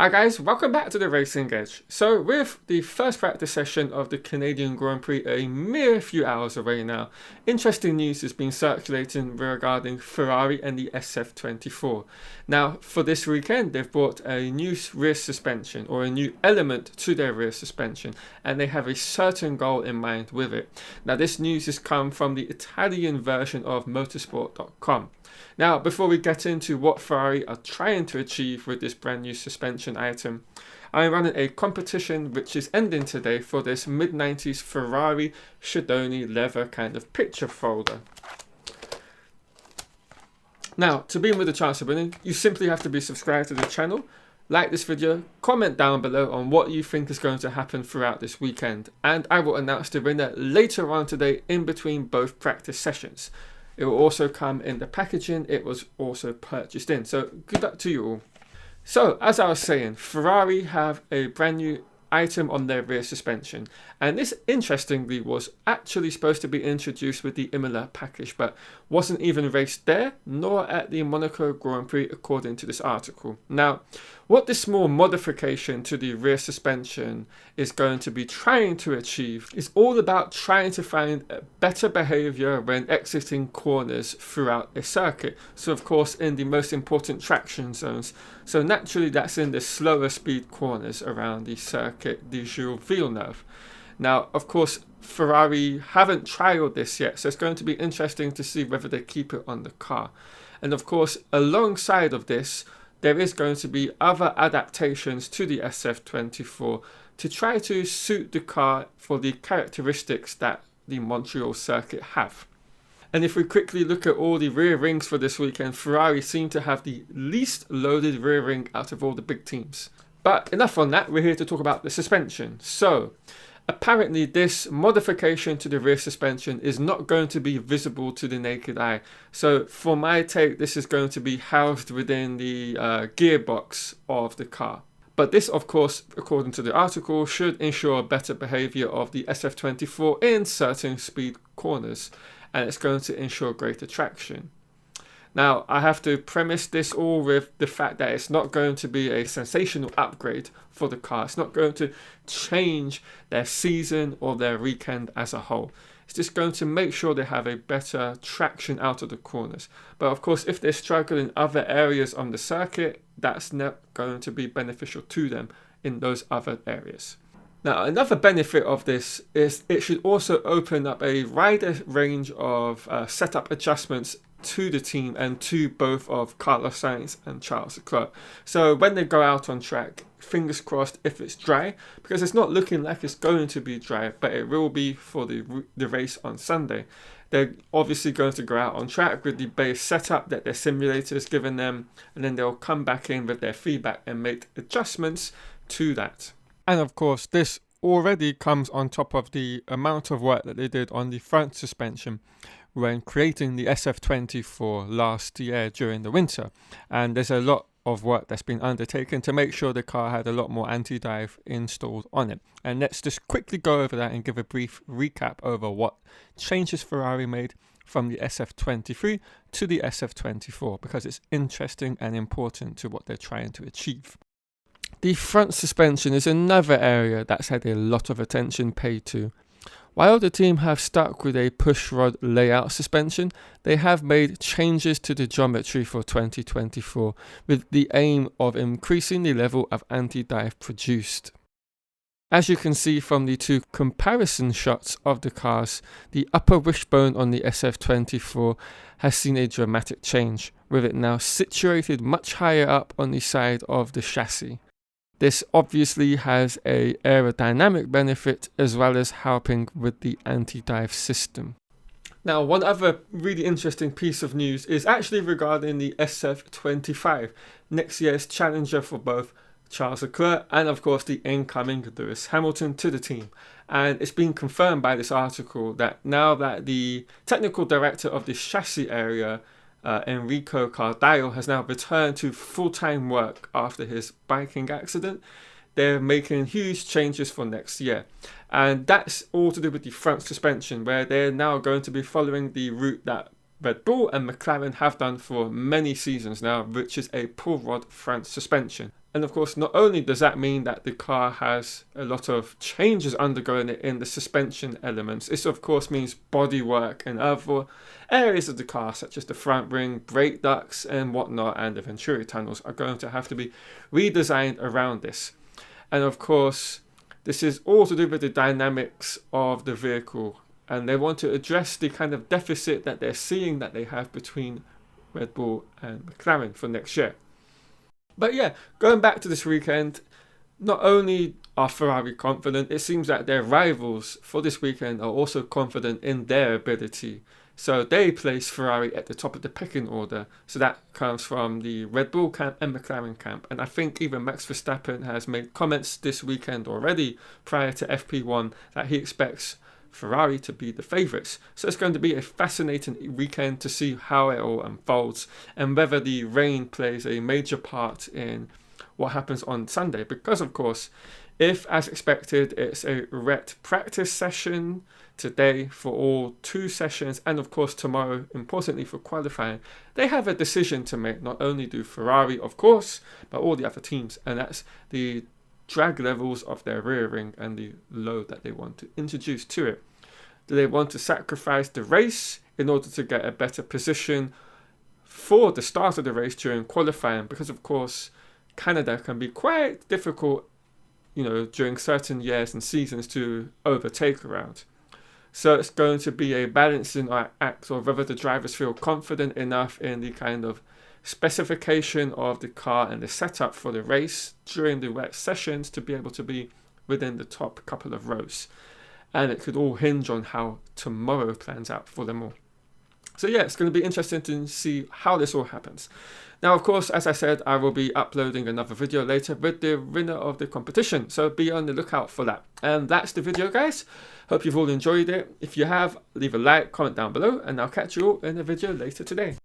Hi guys, welcome back to the Racing Edge. So with the first practice session of the Canadian Grand Prix a mere few hours away now, interesting news has been circulating regarding Ferrari and the SF-24. Now for this weekend they've brought a new rear suspension or a new element to their rear suspension, and they have a certain goal in mind with it. Now this news has come from the Italian version of motorsport.com. Now, before we get into what Ferrari are trying to achieve with this brand new suspension item, I'm running a competition which is ending today for this mid-90s Ferrari Schedoni leather kind of picture folder. Now, to be in with a chance of winning, you simply have to be subscribed to the channel, like this video, comment down below on what you think is going to happen throughout this weekend, and I will announce the winner later on today in between both practice sessions. It will also come in the packaging it was also purchased in. So good luck to you all. So as I was saying, Ferrari have a brand new item on their rear suspension, and this interestingly was actually supposed to be introduced with the Imola package, but wasn't even raced there nor at the Monaco Grand Prix according to this article. Now what this small modification to the rear suspension is going to be trying to achieve is all about trying to find better behavior when exiting corners throughout a circuit. So of course in the most important traction zones, so naturally that's in the slower speed corners around the circuit de Jules Villeneuve. Now of course Ferrari haven't trialed this yet, so it's going to be interesting to see whether they keep it on the car. And of course alongside of this there is going to be other adaptations to the SF-24 to try to suit the car for the characteristics that the Montreal circuit have. And if we quickly look at all the rear rings for this weekend, Ferrari seem to have the least loaded rear ring out of all the big teams. But enough on that, we're here to talk about the suspension. So apparently this modification to the rear suspension is not going to be visible to the naked eye. So for my take, this is going to be housed within the gearbox of the car. But this of course, according to the article, should ensure better behavior of the SF-24 in certain speed corners, and it's going to ensure greater traction. Now, I have to premise this all with the fact that it's not going to be a sensational upgrade for the car. It's not going to change their season or their weekend as a whole. It's just going to make sure they have a better traction out of the corners. But of course, if they struggle in other areas on the circuit, that's not going to be beneficial to them in those other areas. Now, another benefit of this is it should also open up a wider range of setup adjustments to the team and to both of Carlos Sainz and Charles Leclerc. So when they go out on track, fingers crossed if it's dry, because it's not looking like it's going to be dry, but it will be for the race on Sunday. They're obviously going to go out on track with the base setup that their simulator has given them, and then they'll come back in with their feedback and make adjustments to that. And of course this already comes on top of the amount of work that they did on the front suspension when creating the SF-24 last year during the winter, and there's a lot of work that's been undertaken to make sure the car had a lot more anti-dive installed on it. And let's just quickly go over that and give a brief recap over what changes Ferrari made from the SF-23 to the SF-24, because it's interesting and important to what they're trying to achieve. The front suspension is another area that's had a lot of attention paid to. While the team have stuck with a pushrod layout suspension, they have made changes to the geometry for 2024 with the aim of increasing the level of anti-dive produced. As you can see from the two comparison shots of the cars, the upper wishbone on the SF-24 has seen a dramatic change, with it now situated much higher up on the side of the chassis. This obviously has an aerodynamic benefit as well as helping with the anti-dive system. Now, one other really interesting piece of news is actually regarding the SF-25, next year's challenger for both Charles Leclerc and of course the incoming Lewis Hamilton to the team. And it's been confirmed by this article that now that the technical director of the chassis area Enrico Cardillo has now returned to full-time work after his biking accident, they're making huge changes for next year. And that's all to do with the front suspension, where they're now going to be following the route that Red Bull and McLaren have done for many seasons now, which is a pull rod front suspension. And of course, not only does that mean that the car has a lot of changes undergoing it in the suspension elements, this of course means bodywork and other areas of the car, such as the front ring, brake ducts and whatnot, and the Venturi tunnels are going to have to be redesigned around this. And of course, this is all to do with the dynamics of the vehicle, and they want to address the kind of deficit that they're seeing that they have between Red Bull and McLaren for next year. But yeah, going back to this weekend, not only are Ferrari confident, it seems that their rivals for this weekend are also confident in their ability. So they place Ferrari at the top of the pecking order. So that comes from the Red Bull camp and McLaren camp. And I think even Max Verstappen has made comments this weekend already prior to FP1 that he expects Ferrari to be the favourites. So it's going to be a fascinating weekend to see how it all unfolds and whether the rain plays a major part in what happens on Sunday. Because of course, if as expected it's a wet practice session today for all 2 sessions, and of course tomorrow importantly for qualifying, they have a decision to make. Not only do Ferrari of course, but all the other teams, and that's the drag levels of their rear ring and the load that they want to introduce to it. Do they want to sacrifice the race in order to get a better position for the start of the race during qualifying? Because of course Canada can be quite difficult, during certain years and seasons to overtake around. So it's going to be a balancing act of whether the drivers feel confident enough in the kind of specification of the car and the setup for the race during the wet sessions to be able to be within the top couple of rows. And it could all hinge on how tomorrow plans out for them all. So yeah, it's going to be interesting to see how this all happens. Now, of course, as I said, I will be uploading another video later with the winner of the competition. So be on the lookout for that. And that's the video, guys. Hope you've all enjoyed it. If you have, leave a like, comment down below, and I'll catch you all in a video later today.